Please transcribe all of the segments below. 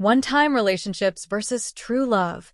One-time relationships versus true love.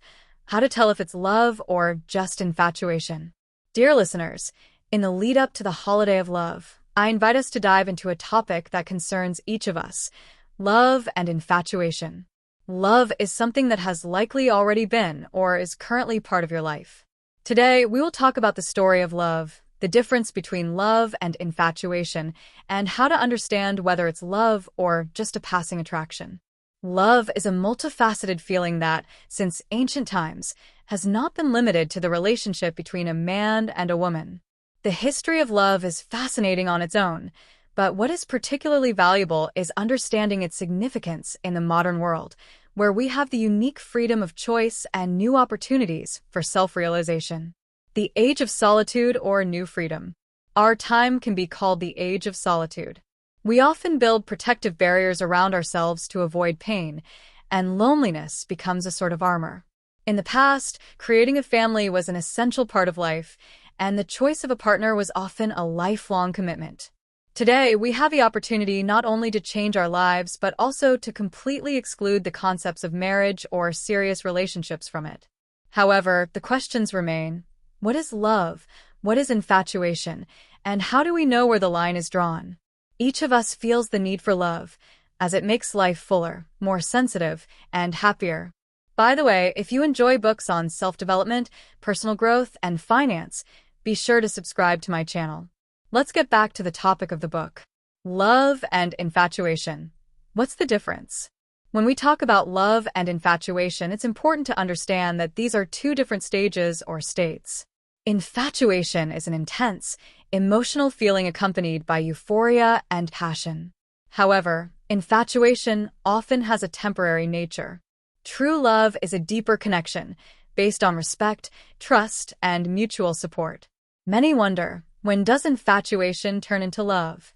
How to tell if it's love or just infatuation. Dear listeners, in the lead-up to the holiday of love, I invite us to dive into a topic that concerns each of us: love and infatuation. Love is something that has likely already been or is currently part of your life. Today, we will talk about the story of love, the difference between love and infatuation, and how to understand whether it's love or just a passing attraction. Love is a multifaceted feeling that, since ancient times, has not been limited to the relationship between a man and a woman. The history of love is fascinating on its own, but what is particularly valuable is understanding its significance in the modern world, where we have the unique freedom of choice and new opportunities for self-realization. The age of solitude or new freedom. Our time can be called the age of solitude. We often build protective barriers around ourselves to avoid pain, and loneliness becomes a sort of armor. In the past, creating a family was an essential part of life, and the choice of a partner was often a lifelong commitment. Today, we have the opportunity not only to change our lives, but also to completely exclude the concepts of marriage or serious relationships from it. However, the questions remain: what is love? What is infatuation? And how do we know where the line is drawn? Each of us feels the need for love, as it makes life fuller, more sensitive, and happier. By the way, if you enjoy books on self-development, personal growth, and finance, be sure to subscribe to my channel. Let's get back to the topic of the book. Love and infatuation. What's the difference? When we talk about love and infatuation, it's important to understand that these are two different stages or states. Infatuation is an intense, emotional feeling accompanied by euphoria and passion. However, infatuation often has a temporary nature. True love is a deeper connection, based on respect, trust, and mutual support. Many wonder, when does infatuation turn into love?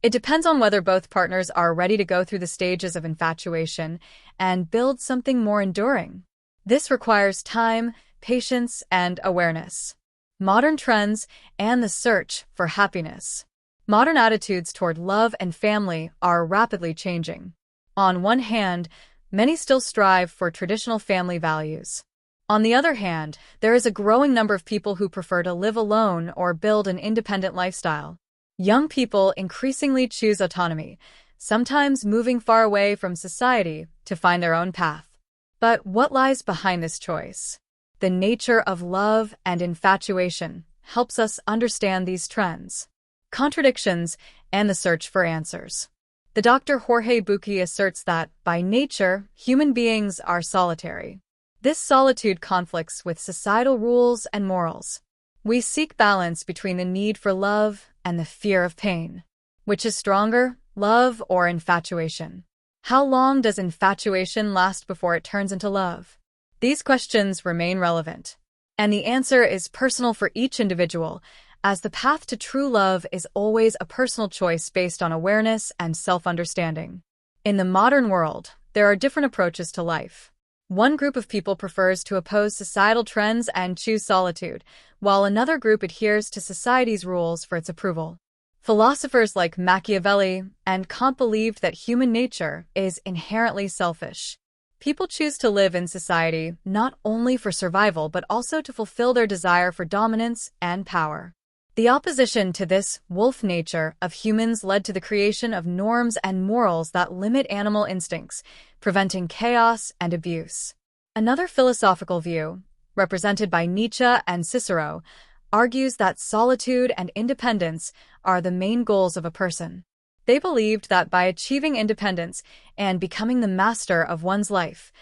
It depends on whether both partners are ready to go through the stages of infatuation and build something more enduring. This requires time, patience, and awareness. Modern trends and the search for happiness. Modern attitudes toward love and family are rapidly changing. On one hand, many still strive for traditional family values. On the other hand, there is a growing number of people who prefer to live alone or build an independent lifestyle. Young people increasingly choose autonomy, sometimes moving far away from society to find their own path. But what lies behind this choice? The nature of love and infatuation helps us understand these trends, contradictions, and the search for answers. The Dr. Jorge Bucay asserts that, by nature, human beings are solitary. This solitude conflicts with societal rules and morals. We seek balance between the need for love and the fear of pain. Which is stronger, love or infatuation? How long does infatuation last before it turns into love? These questions remain relevant, and the answer is personal for each individual, as the path to true love is always a personal choice based on awareness and self-understanding. In the modern world, there are different approaches to life. One group of people prefers to oppose societal trends and choose solitude, while another group adheres to society's rules for its approval. Philosophers like Machiavelli and Kant believed that human nature is inherently selfish. People choose to live in society not only for survival but also to fulfill their desire for dominance and power. The opposition to this wolf nature of humans led to the creation of norms and morals that limit animal instincts, preventing chaos and abuse. Another philosophical view, represented by Nietzsche and Cicero, argues that solitude and independence are the main goals of a person. They believed that by achieving independence and becoming the master of one's life,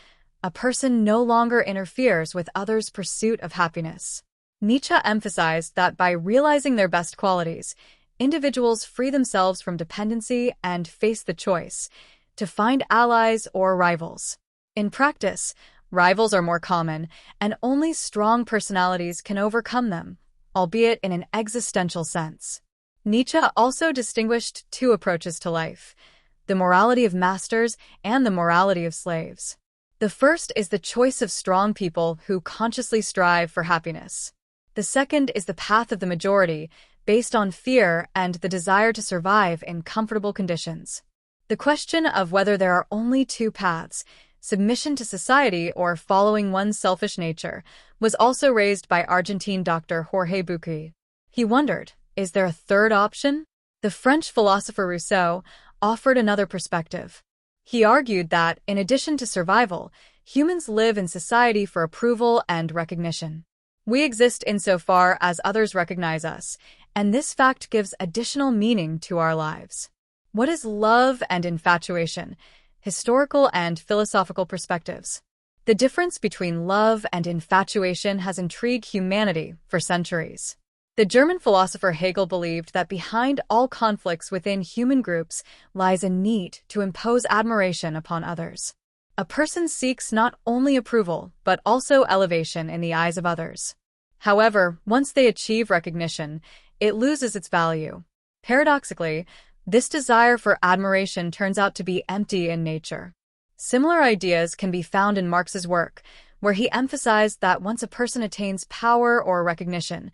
a person no longer interferes with others' pursuit of happiness. Nietzsche emphasized that by realizing their best qualities, individuals free themselves from dependency and face the choice to find allies or rivals. In practice, rivals are more common, and only strong personalities can overcome them, albeit in an existential sense. Nietzsche also distinguished two approaches to life: the morality of masters and the morality of slaves. The first is the choice of strong people who consciously strive for happiness. The second is the path of the majority, based on fear and the desire to survive in comfortable conditions. The question of whether there are only two paths submission to society, or following one's selfish nature, was also raised by Argentine Dr. Jorge Bucay. He wondered, is there a third option? The French philosopher Rousseau offered another perspective. He argued that, in addition to survival, humans live in society for approval and recognition. We exist insofar as others recognize us, and this fact gives additional meaning to our lives. What is love and infatuation? Historical and philosophical perspectives. The difference between love and infatuation has intrigued humanity for centuries. The German philosopher Hegel believed that behind all conflicts within human groups lies a need to impose admiration upon others. A person seeks not only approval, but also elevation in the eyes of others. However, once they achieve recognition, it loses its value. Paradoxically, this desire for admiration turns out to be empty in nature. Similar ideas can be found in Marx's work, where he emphasized that once a person attains power or recognition,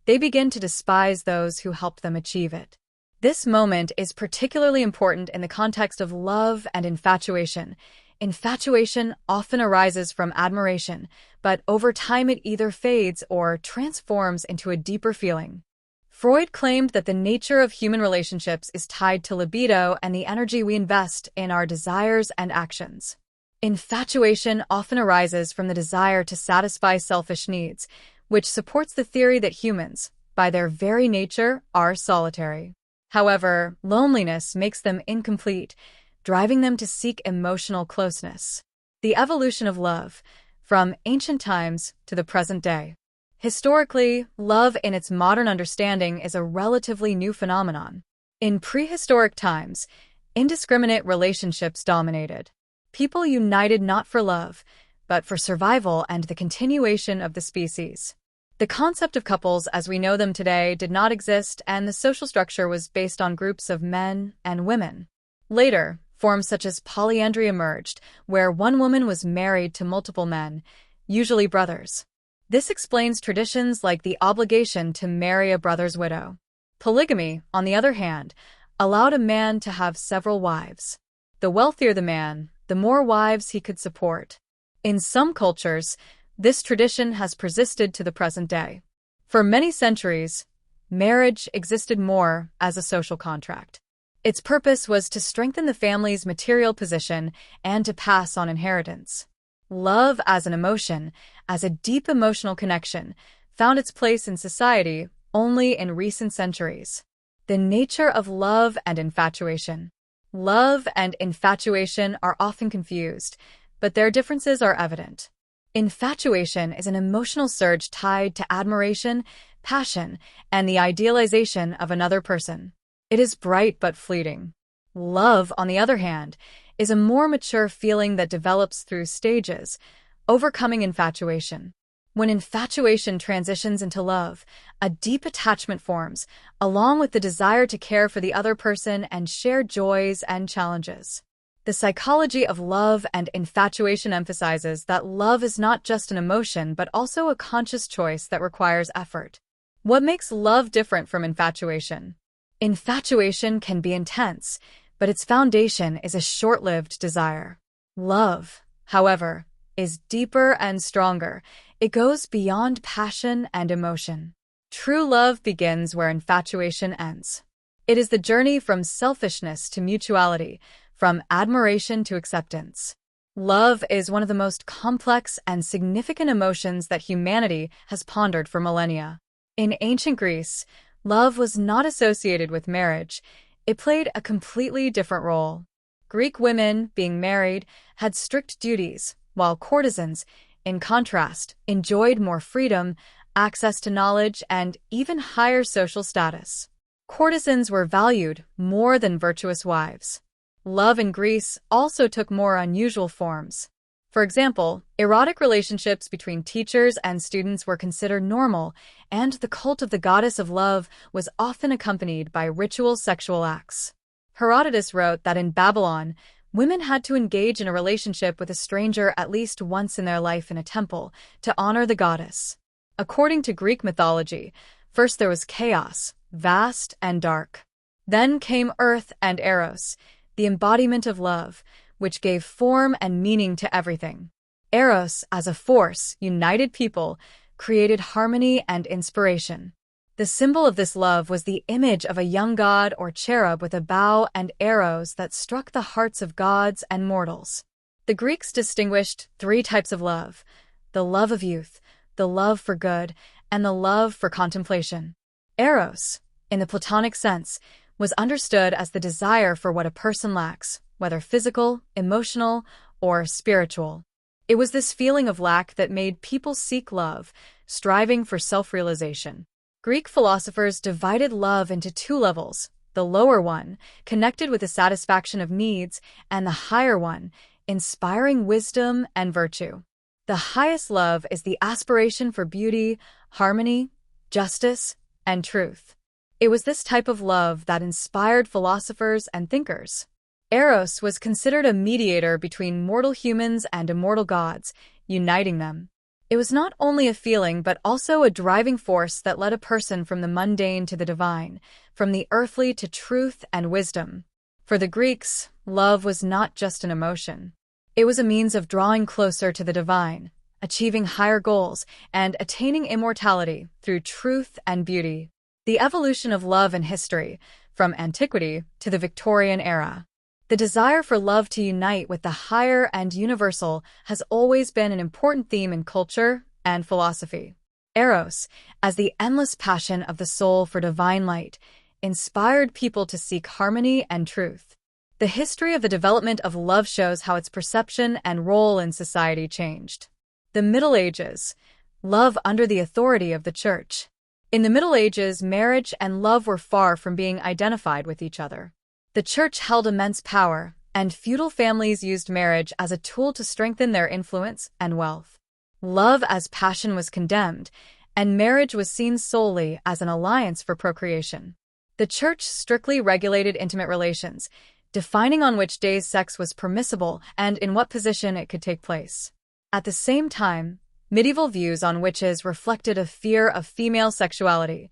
they begin to despise those who helped them achieve it. This moment is particularly important in the context of love and infatuation. Infatuation often arises from admiration, but over time it either fades or transforms into a deeper feeling. Freud claimed that the nature of human relationships is tied to libido and the energy we invest in our desires and actions. Infatuation often arises from the desire to satisfy selfish needs, which supports the theory that humans, by their very nature, are solitary. However, loneliness makes them incomplete, driving them to seek emotional closeness. The evolution of love, from ancient times to the present day. Historically, love in its modern understanding is a relatively new phenomenon. In prehistoric times, indiscriminate relationships dominated. People united not for love, but for survival and the continuation of the species. The concept of couples as we know them today did not exist, and the social structure was based on groups of men and women. Later, forms such as polyandry emerged, where one woman was married to multiple men, usually brothers. This explains traditions like the obligation to marry a brother's widow. Polygamy, on the other hand, allowed a man to have several wives. The wealthier the man, the more wives he could support. In some cultures, this tradition has persisted to the present day. For many centuries, marriage existed more as a social contract. Its purpose was to strengthen the family's material position and to pass on inheritance. Love as an emotion, as a deep emotional connection, found its place in society only in recent centuries. The nature of love and infatuation. Love and infatuation are often confused, but their differences are evident. Infatuation is an emotional surge tied to admiration, passion, and the idealization of another person. It is bright but fleeting. Love, on the other hand, is a more mature feeling that develops through stages, overcoming infatuation. When infatuation transitions into love, a deep attachment forms, along with the desire to care for the other person and share joys and challenges. The psychology of love and infatuation emphasizes that love is not just an emotion but also a conscious choice that requires effort. What makes love different from infatuation? Infatuation can be intense, but its foundation is a short-lived desire. Love, however, is deeper and stronger. It goes beyond passion and emotion. True love begins where infatuation ends. It is the journey from selfishness to mutuality, from admiration to acceptance. Love is one of the most complex and significant emotions that humanity has pondered for millennia. In ancient Greece, love was not associated with marriage. It played a completely different role. Greek women, being married, had strict duties, while courtesans, in contrast, enjoyed more freedom, access to knowledge, and even higher social status. Courtesans were valued more than virtuous wives. Love in Greece also took more unusual forms. For example, erotic relationships between teachers and students were considered normal, and the cult of the goddess of love was often accompanied by ritual sexual acts. Herodotus wrote that in Babylon, women had to engage in a relationship with a stranger at least once in their life in a temple to honor the goddess. According to Greek mythology, first there was chaos, vast and dark. Then came Earth and Eros, the embodiment of love, which gave form and meaning to everything. Eros, as a force, united people, created harmony and inspiration. The symbol of this love was the image of a young god or cherub with a bow and arrows that struck the hearts of gods and mortals. The Greeks distinguished three types of love: the love of youth, the love for good, and the love for contemplation. Eros, in the Platonic sense, was understood as the desire for what a person lacks, whether physical, emotional, or spiritual. It was this feeling of lack that made people seek love, striving for self-realization. Greek philosophers divided love into two levels: the lower one, connected with the satisfaction of needs, and the higher one, inspiring wisdom and virtue. The highest love is the aspiration for beauty, harmony, justice, and truth. It was this type of love that inspired philosophers and thinkers. Eros was considered a mediator between mortal humans and immortal gods, uniting them. It was not only a feeling but also a driving force that led a person from the mundane to the divine, from the earthly to truth and wisdom. For the Greeks, love was not just an emotion. It was a means of drawing closer to the divine, achieving higher goals, and attaining immortality through truth and beauty. The evolution of love in history, from antiquity to the Victorian era. The desire for love to unite with the higher and universal has always been an important theme in culture and philosophy. Eros, as the endless passion of the soul for divine light, inspired people to seek harmony and truth. The history of the development of love shows how its perception and role in society changed. The Middle Ages. Love under the authority of the Church. In the Middle Ages, marriage and love were far from being identified with each other. The Church held immense power, and feudal families used marriage as a tool to strengthen their influence and wealth. Love as passion was condemned, and marriage was seen solely as an alliance for procreation. The Church strictly regulated intimate relations, defining on which days sex was permissible and in what position it could take place. At the same time, medieval views on witches reflected a fear of female sexuality.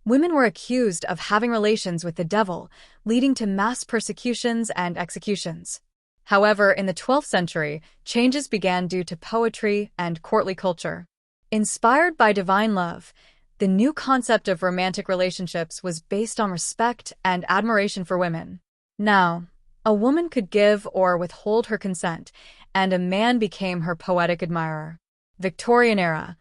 Women were accused of having relations with the devil, leading to mass persecutions and executions. However, in the 12th century, changes began due to poetry and courtly culture. Inspired by divine love, the new concept of romantic relationships was based on respect and admiration for women. Now, a woman could give or withhold her consent, and a man became her poetic admirer. Victorian era.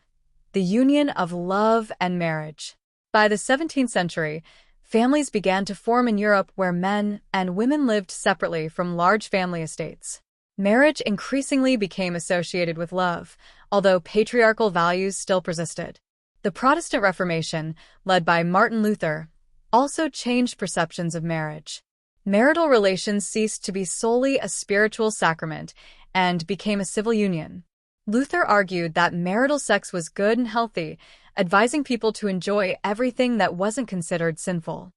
The union of love and marriage. By the 17th century, families began to form in Europe where men and women lived separately from large family estates. Marriage increasingly became associated with love, although patriarchal values still persisted. The Protestant Reformation, led by Martin Luther, also changed perceptions of marriage. Marital relations ceased to be solely a spiritual sacrament and became a civil union. Luther argued that marital sex was good and healthy, advising people to enjoy everything that wasn't considered sinful.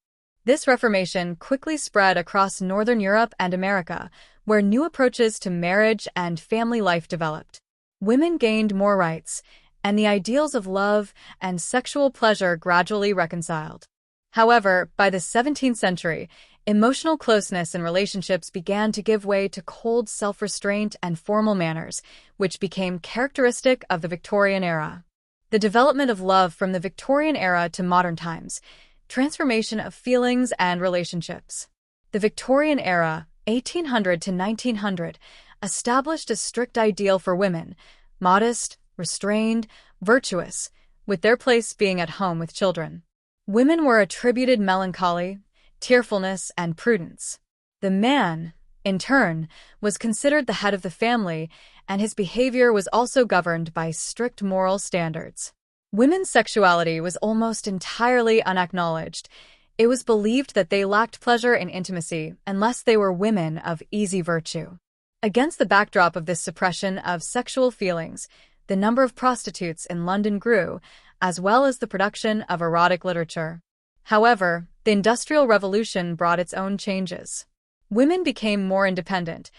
This Reformation quickly spread across Northern Europe and America, where new approaches to marriage and family life developed. Women gained more rights, and the ideals of love and sexual pleasure gradually reconciled. However, by the 17th century, emotional closeness in relationships began to give way to cold self-restraint and formal manners, which became characteristic of the Victorian era. The development of love from the Victorian era to modern times, transformation of feelings and relationships. The Victorian era, 1800 to 1900, established a strict ideal for women: modest, restrained, virtuous, with their place being at home with children. Women were attributed melancholy, tearfulness, and prudence. The man, in turn, was considered the head of the family, and his behavior was also governed by strict moral standards. Women's sexuality was almost entirely unacknowledged. It was believed that they lacked pleasure in intimacy unless they were women of easy virtue. Against the backdrop of this suppression of sexual feelings, the number of prostitutes in London grew, as well as the production of erotic literature. However, the Industrial Revolution brought its own changes. Women became more independent.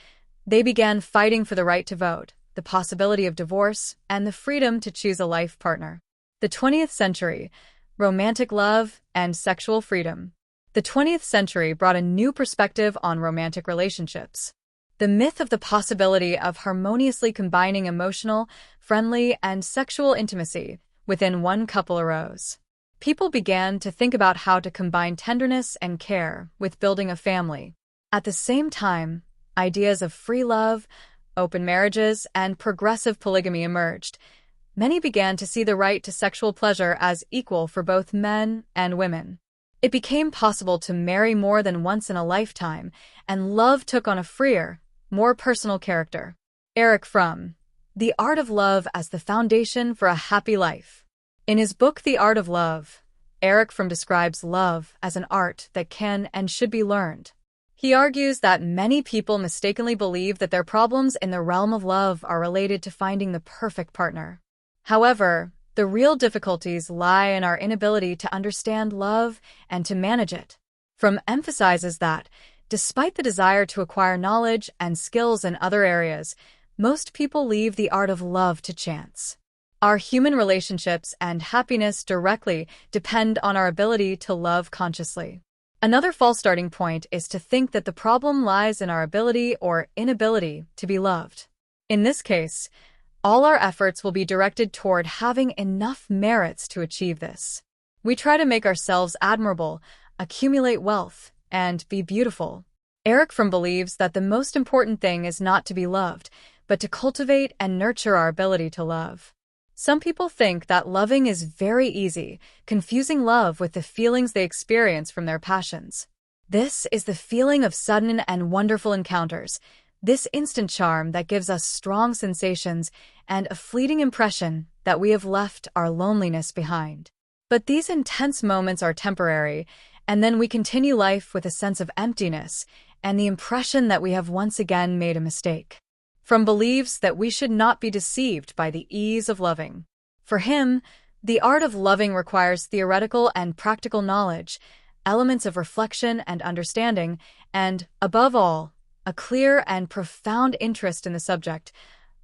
They began fighting for the right to vote, the possibility of divorce, and the freedom to choose a life partner. The 20th century, romantic love and sexual freedom. The 20th century brought a new perspective on romantic relationships. The myth of the possibility of harmoniously combining emotional, friendly, and sexual intimacy within one couple arose. People began to think about how to combine tenderness and care with building a family. At the same time, ideas of free love, open marriages, and progressive polygamy emerged. Many began to see the right to sexual pleasure as equal for both men and women. It became possible to marry more than once in a lifetime, and love took on a freer, more personal character. Eric Fromm, The Art of Love as the Foundation for a Happy Life. In his book The Art of Love, Eric Fromm describes love as an art that can and should be learned. He argues that many people mistakenly believe that their problems in the realm of love are related to finding the perfect partner. However, the real difficulties lie in our inability to understand love and to manage it. Fromm emphasizes that, despite the desire to acquire knowledge and skills in other areas, most people leave the art of love to chance. Our human relationships and happiness directly depend on our ability to love consciously. Another false starting point is to think that the problem lies in our ability or inability to be loved. In this case, all our efforts will be directed toward having enough merits to achieve this. We try to make ourselves admirable, accumulate wealth, and be beautiful. Eric Fromm believes that the most important thing is not to be loved, but to cultivate and nurture our ability to love. Some people think that loving is very easy, confusing love with the feelings they experience from their passions. This is the feeling of sudden and wonderful encounters, this instant charm that gives us strong sensations and a fleeting impression that we have left our loneliness behind. But these intense moments are temporary, and then we continue life with a sense of emptiness and the impression that we have once again made a mistake. Fromm believes that we should not be deceived by the ease of loving. For him, the art of loving requires theoretical and practical knowledge, elements of reflection and understanding, and, above all, a clear and profound interest in the subject,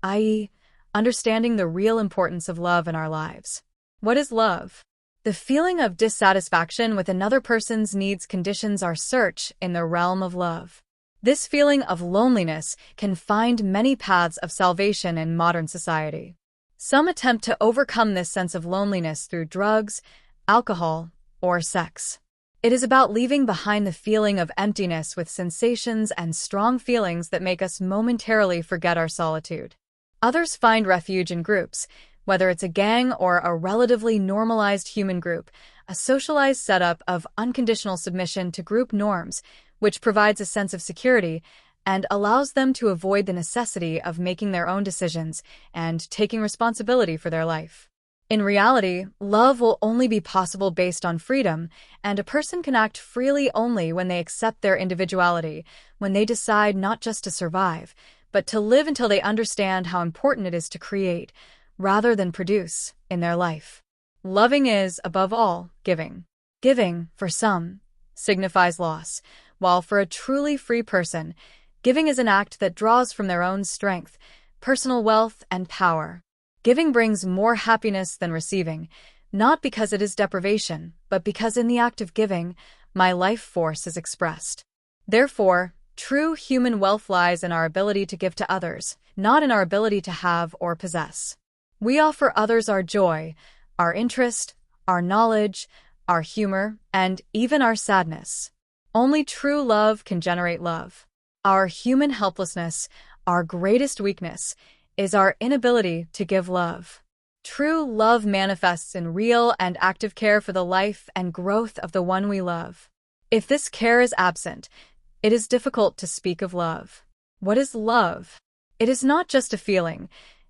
i.e., understanding the real importance of love in our lives. What is love? The feeling of dissatisfaction with another person's needs conditions our search in the realm of love. This feeling of loneliness can find many paths of salvation in modern society. Some attempt to overcome this sense of loneliness through drugs, alcohol, or sex. It is about leaving behind the feeling of emptiness with sensations and strong feelings that make us momentarily forget our solitude. Others find refuge in groups, whether it's a gang or a relatively normalized human group, a socialized setup of unconditional submission to group norms, which provides a sense of security and allows them to avoid the necessity of making their own decisions and taking responsibility for their life. In reality, love will only be possible based on freedom, and a person can act freely only when they accept their individuality, when they decide not just to survive, but to live until they understand how important it is to create, rather than produce, in their life. Loving is, above all, giving. Giving, for some, signifies loss, while for a truly free person, giving is an act that draws from their own strength, personal wealth, and power. Giving brings more happiness than receiving, not because it is deprivation, but because in the act of giving, my life force is expressed. Therefore, true human wealth lies in our ability to give to others, not in our ability to have or possess. We offer others our joy, our interest, our knowledge, our humor, and even our sadness. Only true love can generate love. Our human helplessness, our greatest weakness, is our inability to give love. True love manifests in real and active care for the life and growth of the one we love. If this care is absent, it is difficult to speak of love. What is love? It is not just a feeling.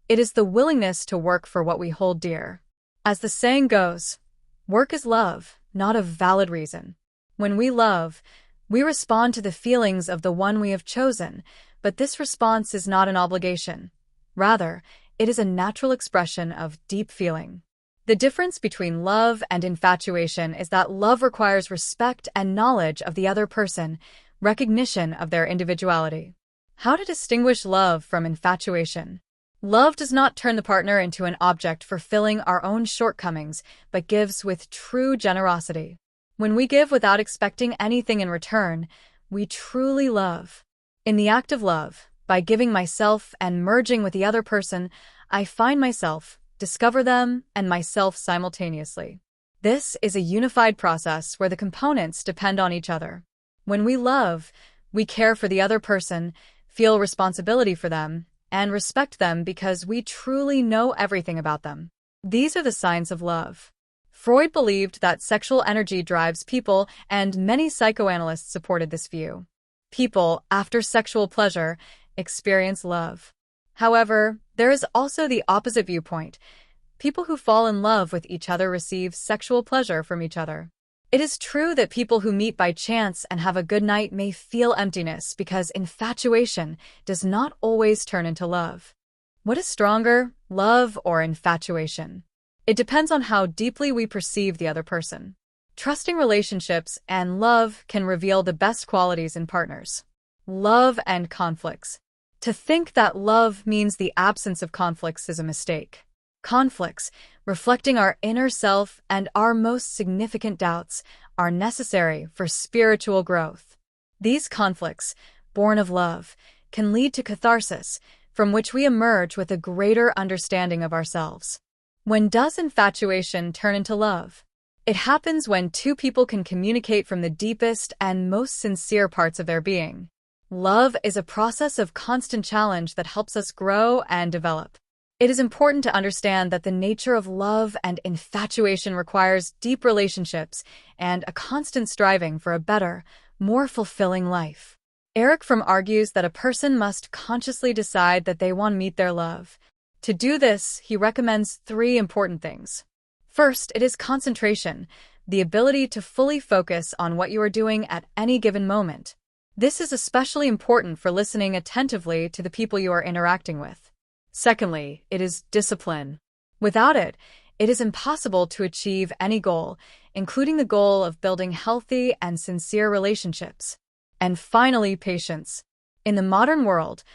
It is the willingness to work for what we hold dear. As the saying goes, work is love, not a valid reason. When we love, we respond to the feelings of the one we have chosen, but this response is not an obligation. Rather, it is a natural expression of deep feeling. The difference between love and infatuation is that love requires respect and knowledge of the other person, recognition of their individuality. How to distinguish love from infatuation? Love does not turn the partner into an object fulfilling our own shortcomings, but gives with true generosity. When we give without expecting anything in return, we truly love. In the act of love, By giving myself and merging with the other person, I find myself, discover them, and myself simultaneously. This is a unified process where the components depend on each other. When we love, we care for the other person, feel responsibility for them, and respect them because we truly know everything about them. These are the signs of love. Freud believed that sexual energy drives people, and many psychoanalysts supported this view. People, after sexual pleasure, experience love. However, there is also the opposite viewpoint. People who fall in love with each other receive sexual pleasure from each other. It is true that people who meet by chance and have a good night may feel emptiness because infatuation does not always turn into love. What is stronger, love or infatuation? It depends on how deeply we perceive the other person. Trusting relationships and love can reveal the best qualities in partners. Love and conflicts. To think that love means the absence of conflicts is a mistake. Conflicts, reflecting our inner self and our most significant doubts, are necessary for spiritual growth. These conflicts, born of love, can lead to catharsis, from which we emerge with a greater understanding of ourselves. When does infatuation turn into love? It happens when two people can communicate from the deepest and most sincere parts of their being. Love is a process of constant challenge that helps us grow and develop. It is important to understand that the nature of love and infatuation requires deep relationships and a constant striving for a better, more fulfilling life. Eric Fromm argues that a person must consciously decide that they want to meet their love. To do this, he recommends 3 important things. First, it is concentration, the ability to fully focus on what you are doing at any given moment. This is especially important for listening attentively to the people you are interacting with. Secondly, it is discipline. Without it, it is impossible to achieve any goal, including the goal of building healthy and sincere relationships. And finally, patience. In the modern world,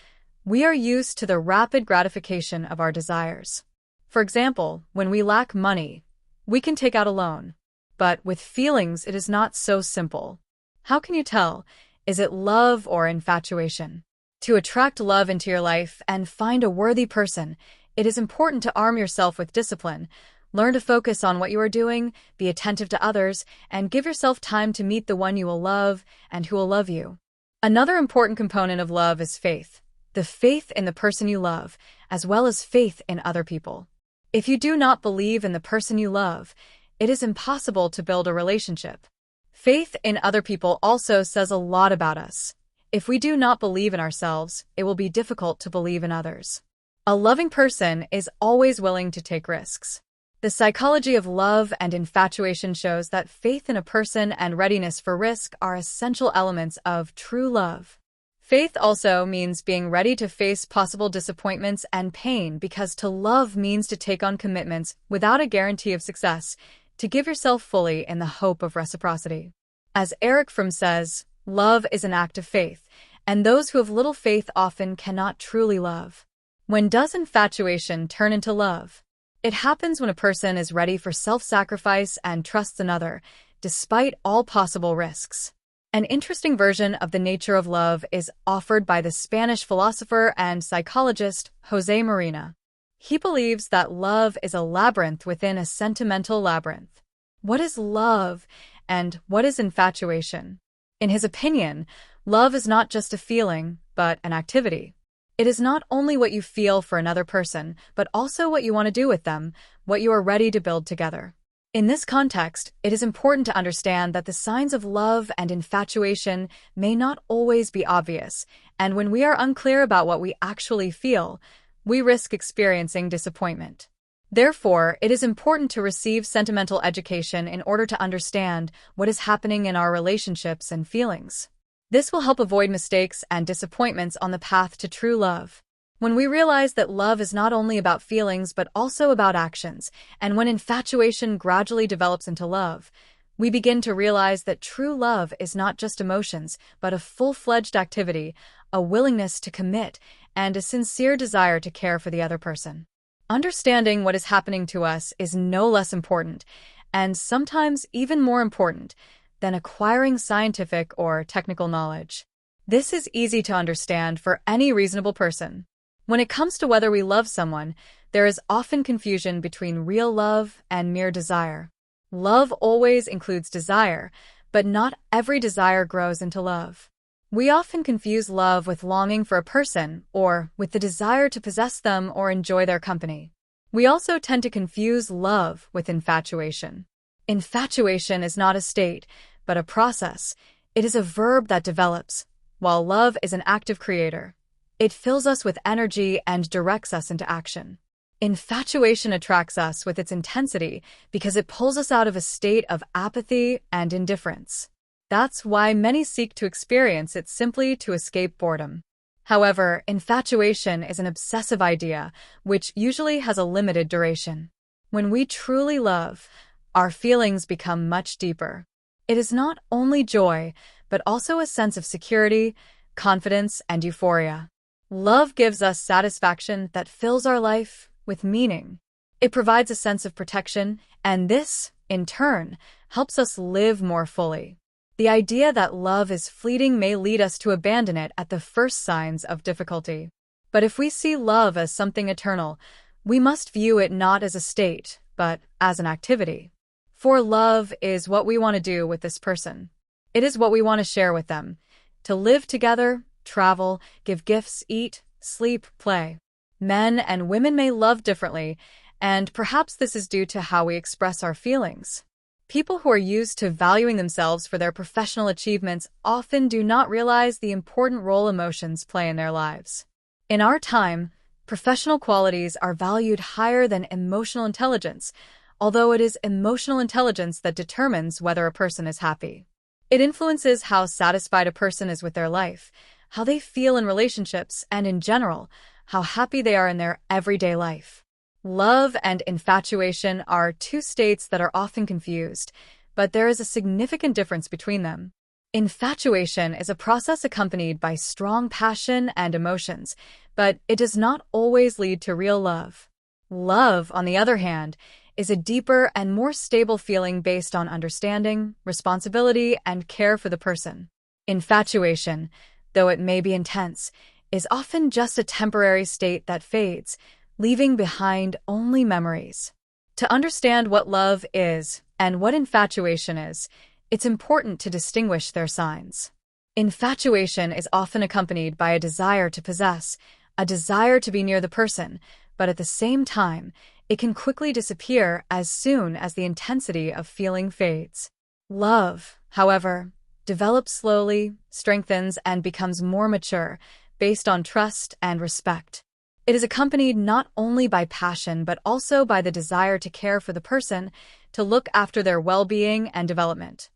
we are used to the rapid gratification of our desires. For example, when we lack money, we can take out a loan. But with feelings, it is not so simple. How can you tell? Is it love or infatuation? To attract love into your life and find a worthy person, it is important to arm yourself with discipline. Learn to focus on what you are doing, be attentive to others, and give yourself time to meet the one you will love and who will love you. Another important component of love is faith. The faith in the person you love, as well as faith in other people. If you do not believe in the person you love, it is impossible to build a relationship. Faith in other people also says a lot about us. If we do not believe in ourselves, it will be difficult to believe in others. A loving person is always willing to take risks. The psychology of love and infatuation shows that faith in a person and readiness for risk are essential elements of true love. Faith also means being ready to face possible disappointments and pain because to love means to take on commitments without a guarantee of success, to give yourself fully in the hope of reciprocity. As Eric Fromm says, love is an act of faith, and those who have little faith often cannot truly love. When does infatuation turn into love? It happens when a person is ready for self-sacrifice and trusts another, despite all possible risks. An interesting version of the nature of love is offered by the Spanish philosopher and psychologist José Marina. He believes that love is a labyrinth within a sentimental labyrinth. What is love, and what is infatuation? In his opinion, love is not just a feeling, but an activity. It is not only what you feel for another person, but also what you want to do with them, what you are ready to build together. In this context, it is important to understand that the signs of love and infatuation may not always be obvious, and when we are unclear about what we actually feel, we risk experiencing disappointment. Therefore, it is important to receive sentimental education in order to understand what is happening in our relationships and feelings. This will help avoid mistakes and disappointments on the path to true love. When we realize that love is not only about feelings but also about actions, and when infatuation gradually develops into love, we begin to realize that true love is not just emotions, but a full-fledged activity, a willingness to commit, and a sincere desire to care for the other person. Understanding what is happening to us is no less important, and sometimes even more important, than acquiring scientific or technical knowledge. This is easy to understand for any reasonable person. When it comes to whether we love someone, there is often confusion between real love and mere desire. Love always includes desire, but not every desire grows into love. We often confuse love with longing for a person or with the desire to possess them or enjoy their company. We also tend to confuse love with infatuation. Infatuation is not a state, but a process. It is a verb that develops, while love is an active creator. It fills us with energy and directs us into action. Infatuation attracts us with its intensity because it pulls us out of a state of apathy and indifference. That's why many seek to experience it simply to escape boredom. However, infatuation is an obsessive idea, which usually has a limited duration. When we truly love, our feelings become much deeper. It is not only joy, but also a sense of security, confidence, and euphoria. Love gives us satisfaction that fills our life with meaning. It provides a sense of protection, and this, in turn, helps us live more fully. The idea that love is fleeting may lead us to abandon it at the first signs of difficulty. But if we see love as something eternal, we must view it not as a state, but as an activity. For love is what we want to do with this person. It is what we want to share with them. To live together, travel, give gifts, eat, sleep, play. Men and women may love differently, and perhaps this is due to how we express our feelings. People who are used to valuing themselves for their professional achievements often do not realize the important role emotions play in their lives. In our time, professional qualities are valued higher than emotional intelligence, although it is emotional intelligence that determines whether a person is happy. It influences how satisfied a person is with their life, how they feel in relationships, and in general, how happy they are in their everyday life. Love and infatuation are two states that are often confused, but there is a significant difference between them. Infatuation is a process accompanied by strong passion and emotions, but it does not always lead to real love. Love, on the other hand, is a deeper and more stable feeling based on understanding, responsibility, and care for the person. Infatuation, though it may be intense, is often just a temporary state that fades, leaving behind only memories. To understand what love is and what infatuation is, it's important to distinguish their signs. Infatuation is often accompanied by a desire to possess, a desire to be near the person, but at the same time, it can quickly disappear as soon as the intensity of feeling fades. Love, however, develops slowly, strengthens, and becomes more mature, based on trust and respect. It is accompanied not only by passion but also by the desire to care for the person, to look after their well-being and development.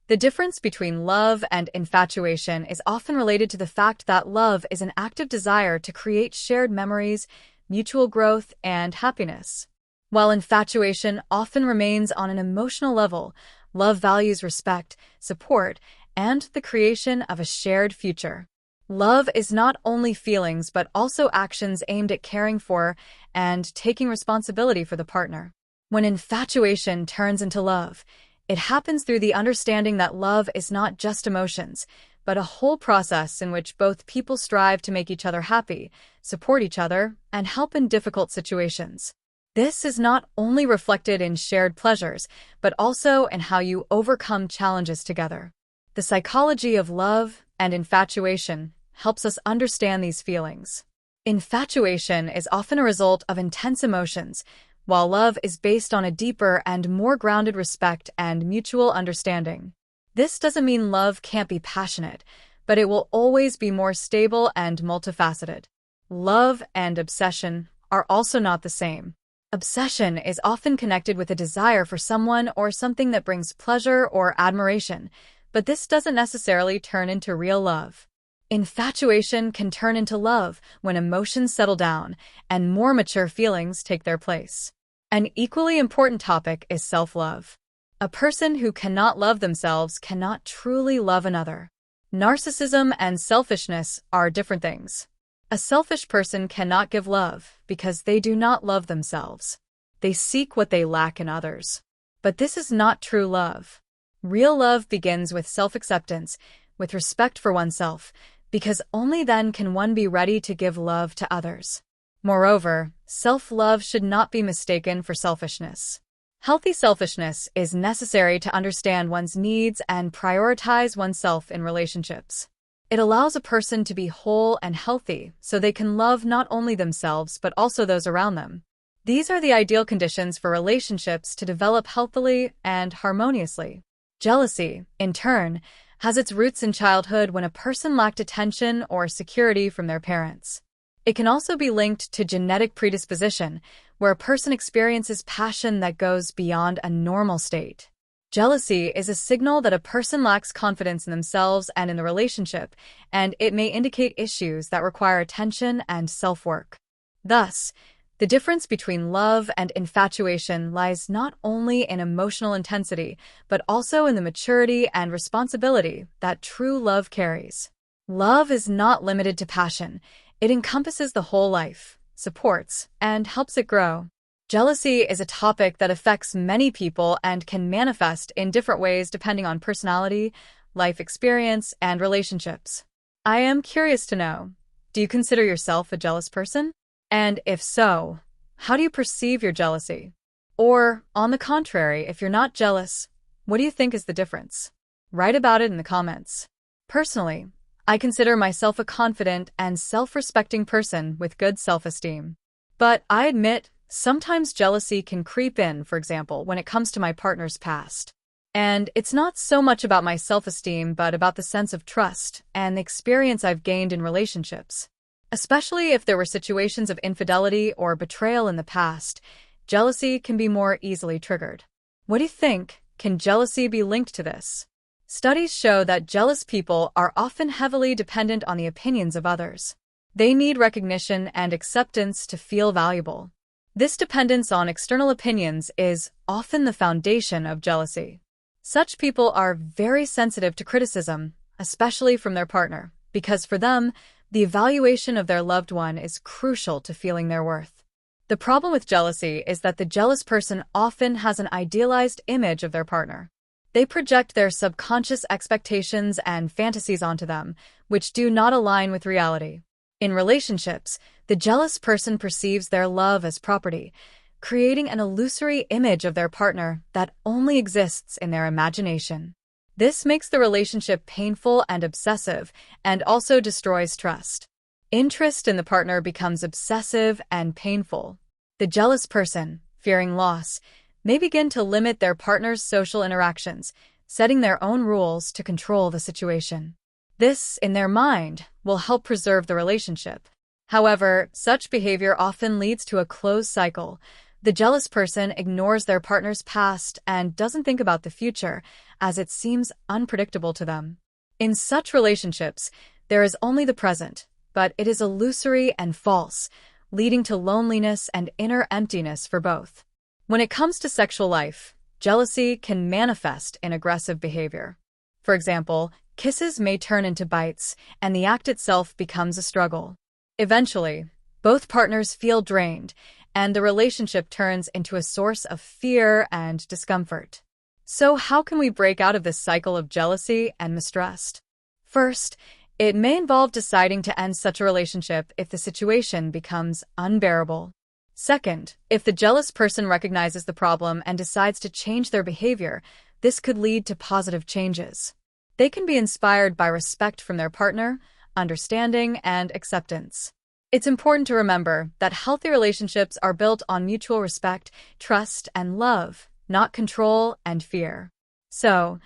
The difference between love and infatuation is often related to the fact that love is an active desire to create shared memories, mutual growth, and happiness. While infatuation often remains on an emotional level, love values respect, support, and the creation of a shared future. Love is not only feelings but also actions aimed at caring for and taking responsibility for the partner. When infatuation turns into love, it happens through the understanding that love is not just emotions, but a whole process in which both people strive to make each other happy, support each other, and help in difficult situations. This is not only reflected in shared pleasures, but also in how you overcome challenges together. The psychology of love and infatuation helps us understand these feelings. Infatuation is often a result of intense emotions, while love is based on a deeper and more grounded respect and mutual understanding. This doesn't mean love can't be passionate, but it will always be more stable and multifaceted. Love and obsession are also not the same. Obsession is often connected with a desire for someone or something that brings pleasure or admiration, but this doesn't necessarily turn into real love. Infatuation can turn into love when emotions settle down and more mature feelings take their place. An equally important topic is self-love. A person who cannot love themselves cannot truly love another. Narcissism and selfishness are different things. A selfish person cannot give love because they do not love themselves. They seek what they lack in others. But this is not true love. Real love begins with self-acceptance, with respect for oneself, because only then can one be ready to give love to others. Moreover, self-love should not be mistaken for selfishness. Healthy selfishness is necessary to understand one's needs and prioritize oneself in relationships. It allows a person to be whole and healthy so they can love not only themselves but also those around them. These are the ideal conditions for relationships to develop healthily and harmoniously. Jealousy, in turn, has its roots in childhood when a person lacked attention or security from their parents. It can also be linked to genetic predisposition, where a person experiences passion that goes beyond a normal state. Jealousy is a signal that a person lacks confidence in themselves and in the relationship, and it may indicate issues that require attention and self-work. Thus, the difference between love and infatuation lies not only in emotional intensity, but also in the maturity and responsibility that true love carries. Love is not limited to passion. It encompasses the whole life, supports, and helps it grow. Jealousy is a topic that affects many people and can manifest in different ways depending on personality, life experience, and relationships. I am curious to know, do you consider yourself a jealous person? And if so, how do you perceive your jealousy? Or, on the contrary, if you're not jealous, what do you think is the difference? Write about it in the comments. Personally, I consider myself a confident and self-respecting person with good self-esteem. But I admit, sometimes jealousy can creep in, for example, when it comes to my partner's past. And it's not so much about my self-esteem, but about the sense of trust and the experience I've gained in relationships. Especially if there were situations of infidelity or betrayal in the past, jealousy can be more easily triggered. What do you think? Can jealousy be linked to this? Studies show that jealous people are often heavily dependent on the opinions of others. They need recognition and acceptance to feel valuable. This dependence on external opinions is often the foundation of jealousy. Such people are very sensitive to criticism, especially from their partner, because for them, the evaluation of their loved one is crucial to feeling their worth. The problem with jealousy is that the jealous person often has an idealized image of their partner. They project their subconscious expectations and fantasies onto them, which do not align with reality. In relationships, the jealous person perceives their love as property, creating an illusory image of their partner that only exists in their imagination. This makes the relationship painful and obsessive, and also destroys trust. Interest in the partner becomes obsessive and painful. The jealous person, fearing loss, may begin to limit their partner's social interactions, setting their own rules to control the situation. This, in their mind, will help preserve the relationship. However, such behavior often leads to a closed cycle. The jealous person ignores their partner's past and doesn't think about the future, as it seems unpredictable to them. In such relationships, there is only the present, but it is illusory and false, leading to loneliness and inner emptiness for both. When it comes to sexual life, jealousy can manifest in aggressive behavior. For example, kisses may turn into bites, and the act itself becomes a struggle. Eventually, both partners feel drained, and the relationship turns into a source of fear and discomfort. So how can we break out of this cycle of jealousy and mistrust? First, it may involve deciding to end such a relationship if the situation becomes unbearable. Second, if the jealous person recognizes the problem and decides to change their behavior, this could lead to positive changes. They can be inspired by respect from their partner, understanding, and acceptance. It's important to remember that healthy relationships are built on mutual respect, trust, and love, not control and fear. So,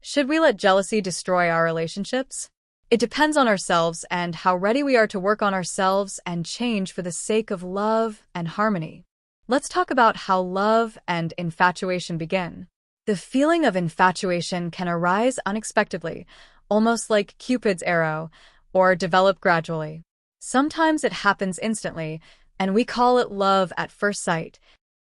should we let jealousy destroy our relationships? It depends on ourselves and how ready we are to work on ourselves and change for the sake of love and harmony. Let's talk about how love and infatuation begin. The feeling of infatuation can arise unexpectedly, almost like Cupid's arrow, or develop gradually. Sometimes it happens instantly, and we call it love at first sight.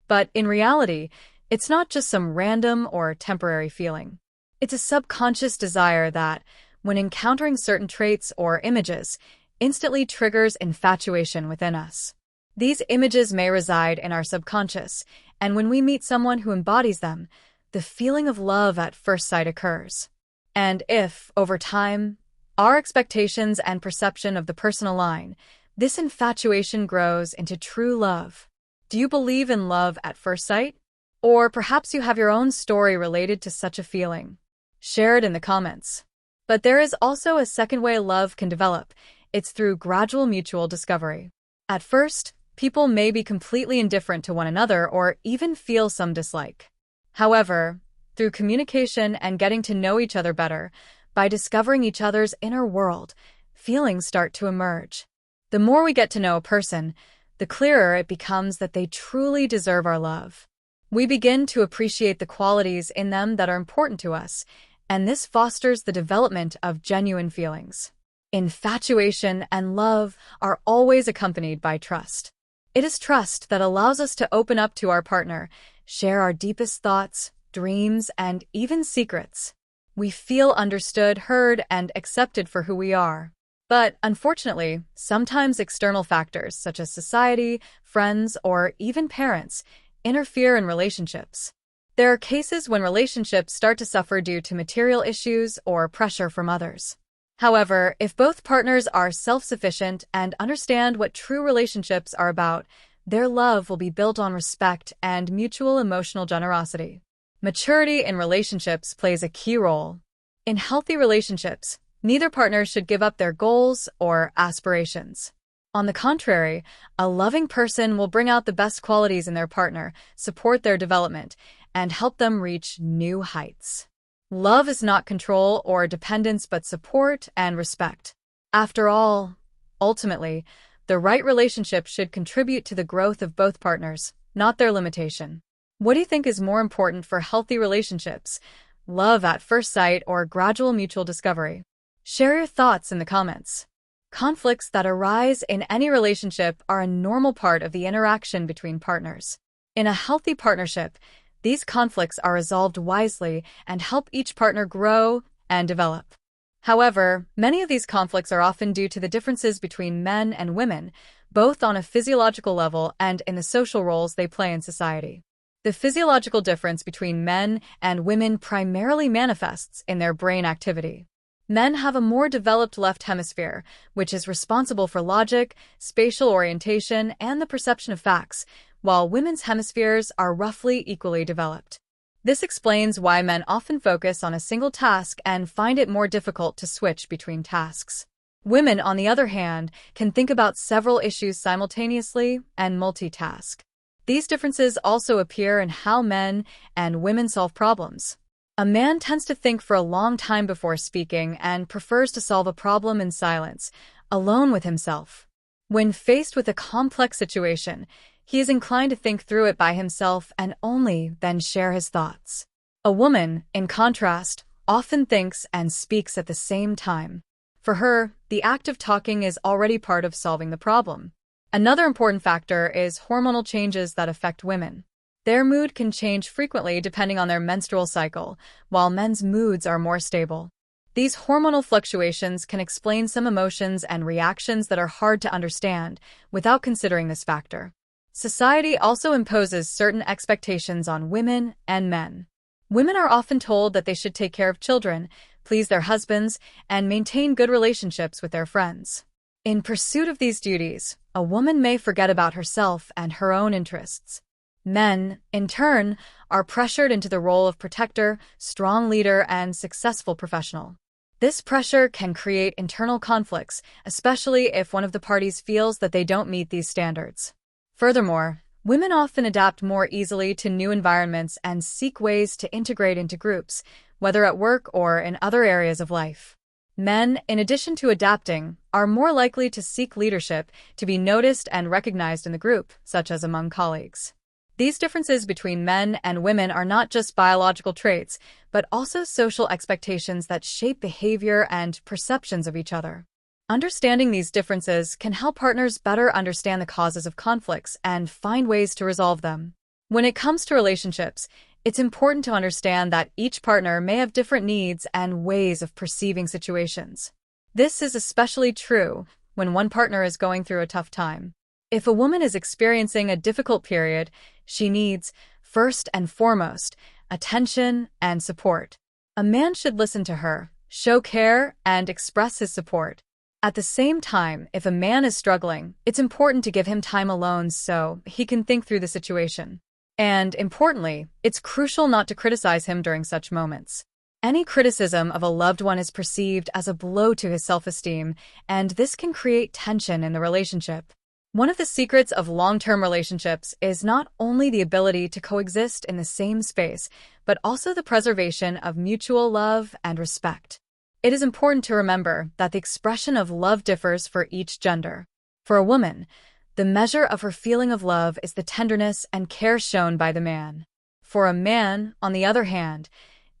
But in reality, it's not just some random or temporary feeling. It's a subconscious desire that, when encountering certain traits or images, instantly triggers infatuation within us. These images may reside in our subconscious, and when we meet someone who embodies them, the feeling of love at first sight occurs. And if, over time, our expectations and perception of the person align, this infatuation grows into true love. Do you believe in love at first sight? Or perhaps you have your own story related to such a feeling. Share it in the comments. But there is also a second way love can develop. It's through gradual mutual discovery. At first, people may be completely indifferent to one another or even feel some dislike. However, through communication and getting to know each other better, by discovering each other's inner world, feelings start to emerge. The more we get to know a person, the clearer it becomes that they truly deserve our love. We begin to appreciate the qualities in them that are important to us, and this fosters the development of genuine feelings. Infatuation and love are always accompanied by trust. It is trust that allows us to open up to our partner, share our deepest thoughts, dreams, and even secrets. We feel understood, heard, and accepted for who we are. But unfortunately, sometimes external factors such as society, friends, or even parents interfere in relationships. There are cases when relationships start to suffer due to material issues or pressure from others. However, if both partners are self-sufficient and understand what true relationships are about, their love will be built on respect and mutual emotional generosity. Maturity in relationships plays a key role. In healthy relationships, neither partner should give up their goals or aspirations. On the contrary, a loving person will bring out the best qualities in their partner, support their development, and help them reach new heights. Love is not control or dependence but support and respect. After all, ultimately, the right relationship should contribute to the growth of both partners, not their limitation. What do you think is more important for healthy relationships? Love at first sight or gradual mutual discovery? Share your thoughts in the comments. Conflicts that arise in any relationship are a normal part of the interaction between partners. In a healthy partnership, these conflicts are resolved wisely and help each partner grow and develop. However, many of these conflicts are often due to the differences between men and women, both on a physiological level and in the social roles they play in society. The physiological difference between men and women primarily manifests in their brain activity. Men have a more developed left hemisphere, which is responsible for logic, spatial orientation, and the perception of facts, while women's hemispheres are roughly equally developed. This explains why men often focus on a single task and find it more difficult to switch between tasks. Women, on the other hand, can think about several issues simultaneously and multitask. These differences also appear in how men and women solve problems. A man tends to think for a long time before speaking and prefers to solve a problem in silence, alone with himself. When faced with a complex situation, he is inclined to think through it by himself and only then share his thoughts. A woman, in contrast, often thinks and speaks at the same time. For her, the act of talking is already part of solving the problem. Another important factor is hormonal changes that affect women. Their mood can change frequently depending on their menstrual cycle, while men's moods are more stable. These hormonal fluctuations can explain some emotions and reactions that are hard to understand without considering this factor. Society also imposes certain expectations on women and men. Women are often told that they should take care of children, please their husbands, and maintain good relationships with their friends. In pursuit of these duties, a woman may forget about herself and her own interests. Men, in turn, are pressured into the role of protector, strong leader, and successful professional. This pressure can create internal conflicts, especially if one of the parties feels that they don't meet these standards. Furthermore, women often adapt more easily to new environments and seek ways to integrate into groups, whether at work or in other areas of life. Men, in addition to adapting, are more likely to seek leadership, to be noticed and recognized in the group, such as among colleagues. These differences between men and women are not just biological traits, but also social expectations that shape behavior and perceptions of each other. Understanding these differences can help partners better understand the causes of conflicts and find ways to resolve them. When it comes to relationships, it's important to understand that each partner may have different needs and ways of perceiving situations. This is especially true when one partner is going through a tough time. If a woman is experiencing a difficult period, she needs, first and foremost, attention and support. A man should listen to her, show care, and express his support. At the same time, if a man is struggling, it's important to give him time alone so he can think through the situation. And importantly, it's crucial not to criticize him during such moments. Any criticism of a loved one is perceived as a blow to his self-esteem, and this can create tension in the relationship. One of the secrets of long-term relationships is not only the ability to coexist in the same space, but also the preservation of mutual love and respect. It is important to remember that the expression of love differs for each gender. For a woman, the measure of her feeling of love is the tenderness and care shown by the man. For a man, on the other hand,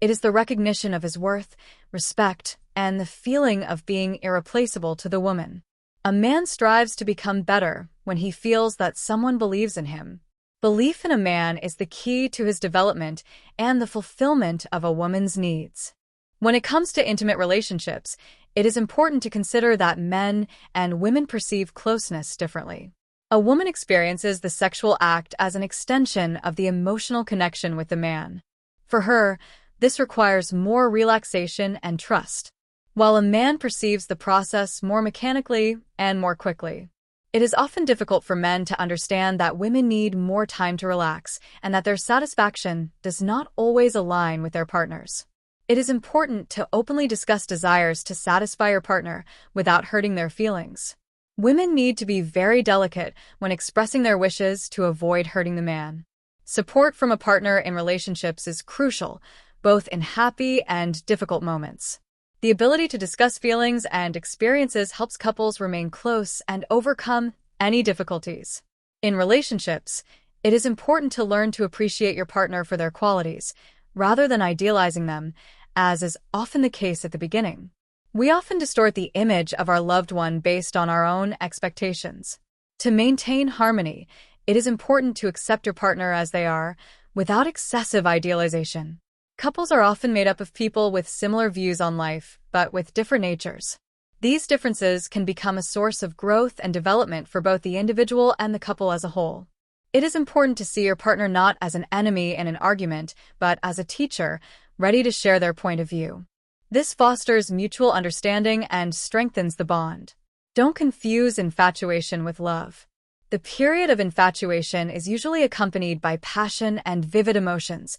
it is the recognition of his worth, respect, and the feeling of being irreplaceable to the woman. A man strives to become better when he feels that someone believes in him. Belief in a man is the key to his development and the fulfillment of a woman's needs. When it comes to intimate relationships, it is important to consider that men and women perceive closeness differently. A woman experiences the sexual act as an extension of the emotional connection with the man. For her, this requires more relaxation and trust, while a man perceives the process more mechanically and more quickly. It is often difficult for men to understand that women need more time to relax and that their satisfaction does not always align with their partners. It is important to openly discuss desires to satisfy your partner without hurting their feelings. Women need to be very delicate when expressing their wishes to avoid hurting the man. Support from a partner in relationships is crucial, both in happy and difficult moments. The ability to discuss feelings and experiences helps couples remain close and overcome any difficulties. In relationships, it is important to learn to appreciate your partner for their qualities, rather than idealizing them, as is often the case at the beginning. We often distort the image of our loved one based on our own expectations. To maintain harmony, it is important to accept your partner as they are, without excessive idealization. Couples are often made up of people with similar views on life, but with different natures. These differences can become a source of growth and development for both the individual and the couple as a whole. It is important to see your partner not as an enemy in an argument, but as a teacher, ready to share their point of view. This fosters mutual understanding and strengthens the bond. Don't confuse infatuation with love. The period of infatuation is usually accompanied by passion and vivid emotions.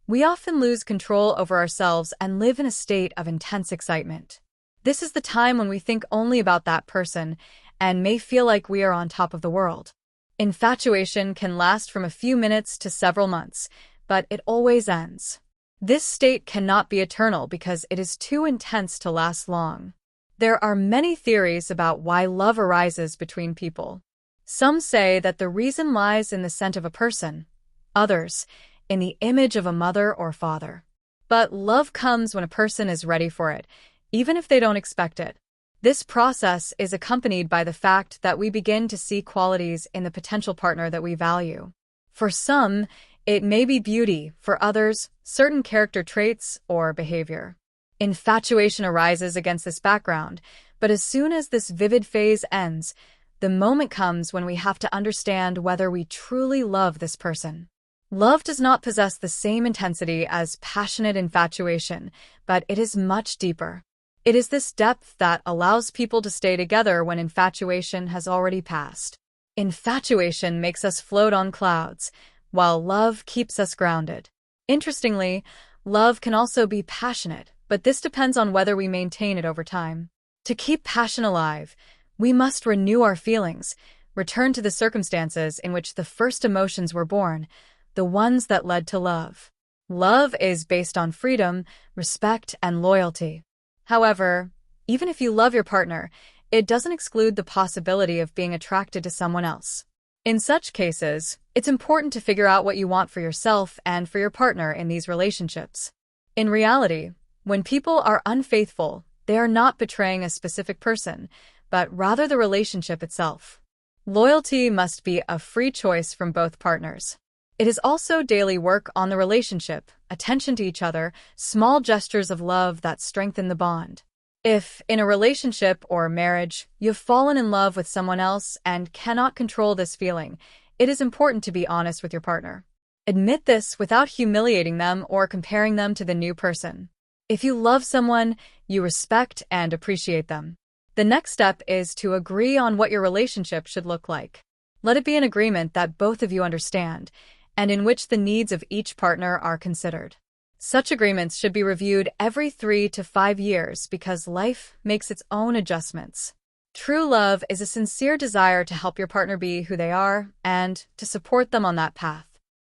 We often lose control over ourselves and live in a state of intense excitement. This is the time when we think only about that person and may feel like we are on top of the world. Infatuation can last from a few minutes to several months, but it always ends. This state cannot be eternal because it is too intense to last long. There are many theories about why love arises between people. Some say that the reason lies in the scent of a person, others, in the image of a mother or father. But love comes when a person is ready for it, even if they don't expect it. This process is accompanied by the fact that we begin to see qualities in the potential partner that we value. For some, it may be beauty, for others, certain character traits or behavior. Infatuation arises against this background, but as soon as this vivid phase ends, the moment comes when we have to understand whether we truly love this person. Love does not possess the same intensity as passionate infatuation, but it is much deeper. It is this depth that allows people to stay together when infatuation has already passed. Infatuation makes us float on clouds, while love keeps us grounded. Interestingly, love can also be passionate, but this depends on whether we maintain it over time. To keep passion alive, we must renew our feelings, return to the circumstances in which the first emotions were born, the ones that led to love. Love is based on freedom, respect, and loyalty. However, even if you love your partner, it doesn't exclude the possibility of being attracted to someone else. In such cases, it's important to figure out what you want for yourself and for your partner in these relationships. In reality, when people are unfaithful, they are not betraying a specific person, but rather the relationship itself. Loyalty must be a free choice from both partners. It is also daily work on the relationship, attention to each other, small gestures of love that strengthen the bond. If, in a relationship or marriage, you've fallen in love with someone else and cannot control this feeling, it is important to be honest with your partner. Admit this without humiliating them or comparing them to the new person. If you love someone, you respect and appreciate them. The next step is to agree on what your relationship should look like. Let it be an agreement that both of you understand, and in which the needs of each partner are considered. Such agreements should be reviewed every 3 to 5 years because life makes its own adjustments. True love is a sincere desire to help your partner be who they are and to support them on that path.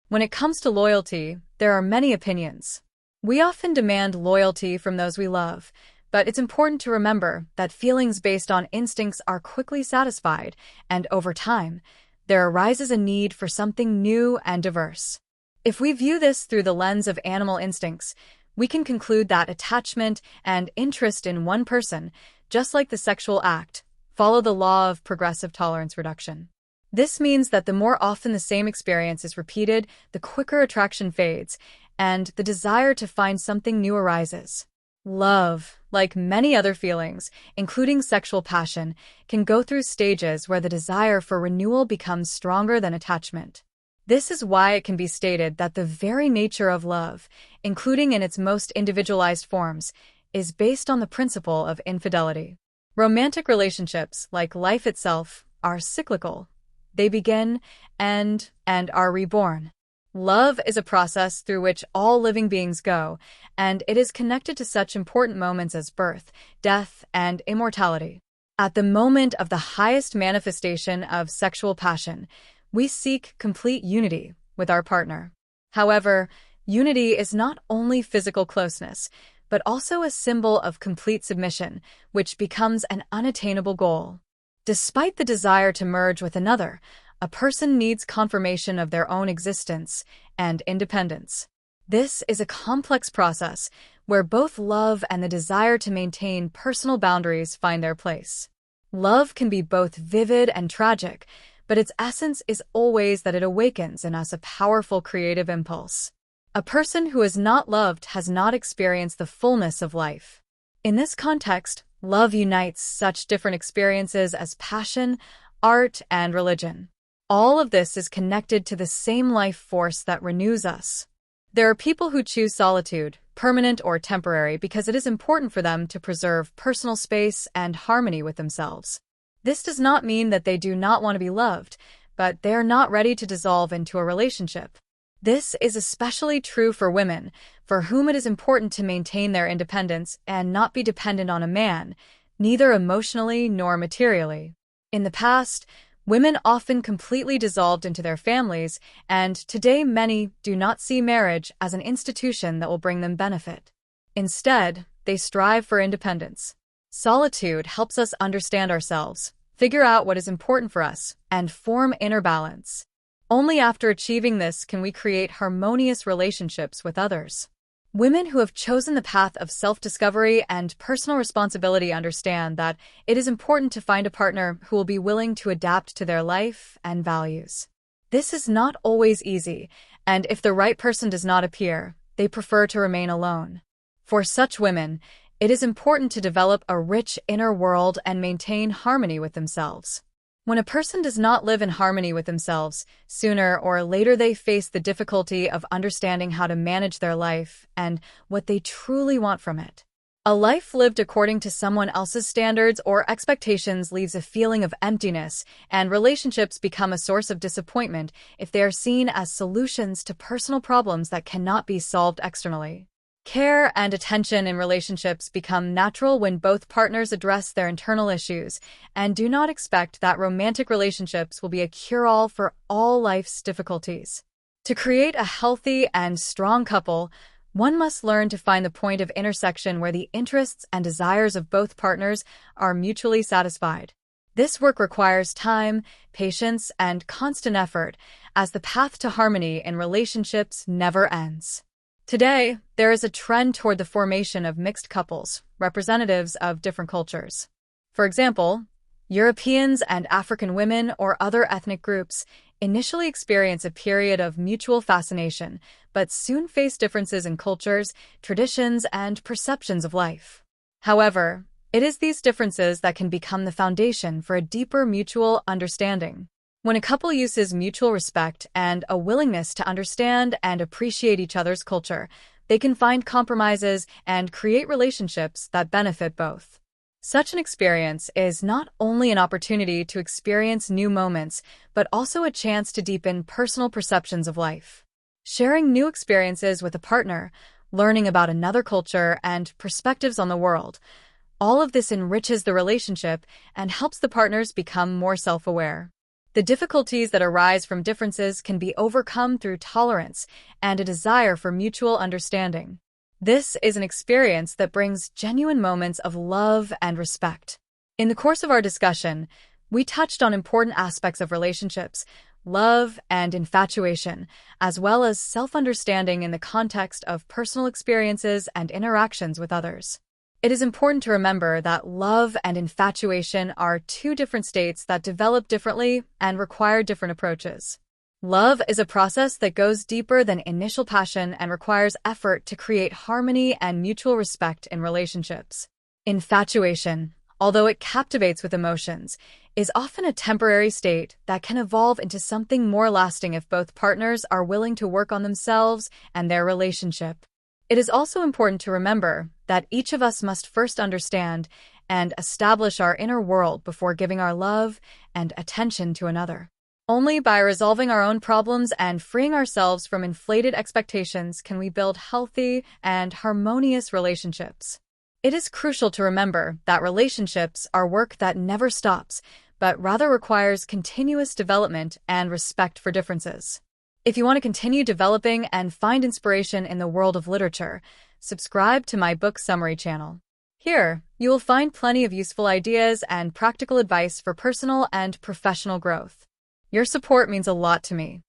When it comes to loyalty, there are many opinions. We often demand loyalty from those we love, but it's important to remember that feelings based on instincts are quickly satisfied, and over time, there arises a need for something new and diverse. If we view this through the lens of animal instincts, we can conclude that attachment and interest in one person, just like the sexual act, follow the law of progressive tolerance reduction. This means that the more often the same experience is repeated, the quicker attraction fades, and the desire to find something new arises. Love, like many other feelings, including sexual passion, can go through stages where the desire for renewal becomes stronger than attachment. This is why it can be stated that the very nature of love, including in its most individualized forms, is based on the principle of infidelity. Romantic relationships, like life itself, are cyclical. They begin, end, and are reborn. Love is a process through which all living beings go, and it is connected to such important moments as birth, death, and immortality. At the moment of the highest manifestation of sexual passion, we seek complete unity with our partner. However, unity is not only physical closeness, but also a symbol of complete submission, which becomes an unattainable goal. Despite the desire to merge with another, a person needs confirmation of their own existence and independence. This is a complex process where both love and the desire to maintain personal boundaries find their place. Love can be both vivid and tragic, but its essence is always that it awakens in us a powerful creative impulse. A person who is not loved has not experienced the fullness of life. In this context, love unites such different experiences as passion, art, and religion. All of this is connected to the same life force that renews us. There are people who choose solitude, permanent or temporary, because it is important for them to preserve personal space and harmony with themselves. This does not mean that they do not want to be loved, but they are not ready to dissolve into a relationship. This is especially true for women, for whom it is important to maintain their independence and not be dependent on a man, neither emotionally nor materially. In the past, women often completely dissolved into their families, and today many do not see marriage as an institution that will bring them benefit. Instead, they strive for independence. Solitude helps us understand ourselves, figure out what is important for us, and form inner balance. Only after achieving this can we create harmonious relationships with others. Women who have chosen the path of self-discovery and personal responsibility understand that it is important to find a partner who will be willing to adapt to their life and values. This is not always easy, and if the right person does not appear, they prefer to remain alone. For such women, it is important to develop a rich inner world and maintain harmony with themselves. When a person does not live in harmony with themselves, sooner or later they face the difficulty of understanding how to manage their life and what they truly want from it. A life lived according to someone else's standards or expectations leaves a feeling of emptiness, and relationships become a source of disappointment if they are seen as solutions to personal problems that cannot be solved externally. Care and attention in relationships become natural when both partners address their internal issues and do not expect that romantic relationships will be a cure-all for all life's difficulties. To create a healthy and strong couple, one must learn to find the point of intersection where the interests and desires of both partners are mutually satisfied. This work requires time, patience, and constant effort, as the path to harmony in relationships never ends. Today, there is a trend toward the formation of mixed couples, representatives of different cultures. For example, Europeans and African women or other ethnic groups initially experience a period of mutual fascination, but soon face differences in cultures, traditions, and perceptions of life. However, it is these differences that can become the foundation for a deeper mutual understanding. When a couple uses mutual respect and a willingness to understand and appreciate each other's culture, they can find compromises and create relationships that benefit both. Such an experience is not only an opportunity to experience new moments, but also a chance to deepen personal perceptions of life. Sharing new experiences with a partner, learning about another culture and perspectives on the world, all of this enriches the relationship and helps the partners become more self-aware. The difficulties that arise from differences can be overcome through tolerance and a desire for mutual understanding. This is an experience that brings genuine moments of love and respect. In the course of our discussion, we touched on important aspects of relationships, love and infatuation, as well as self-understanding in the context of personal experiences and interactions with others. It is important to remember that love and infatuation are two different states that develop differently and require different approaches. Love is a process that goes deeper than initial passion and requires effort to create harmony and mutual respect in relationships. Infatuation, although it captivates with emotions, is often a temporary state that can evolve into something more lasting if both partners are willing to work on themselves and their relationship. It is also important to remember that each of us must first understand and establish our inner world before giving our love and attention to another. Only by resolving our own problems and freeing ourselves from inflated expectations can we build healthy and harmonious relationships. It is crucial to remember that relationships are work that never stops, but rather requires continuous development and respect for differences. If you want to continue developing and find inspiration in the world of literature, subscribe to my book summary channel. Here, you will find plenty of useful ideas and practical advice for personal and professional growth. Your support means a lot to me.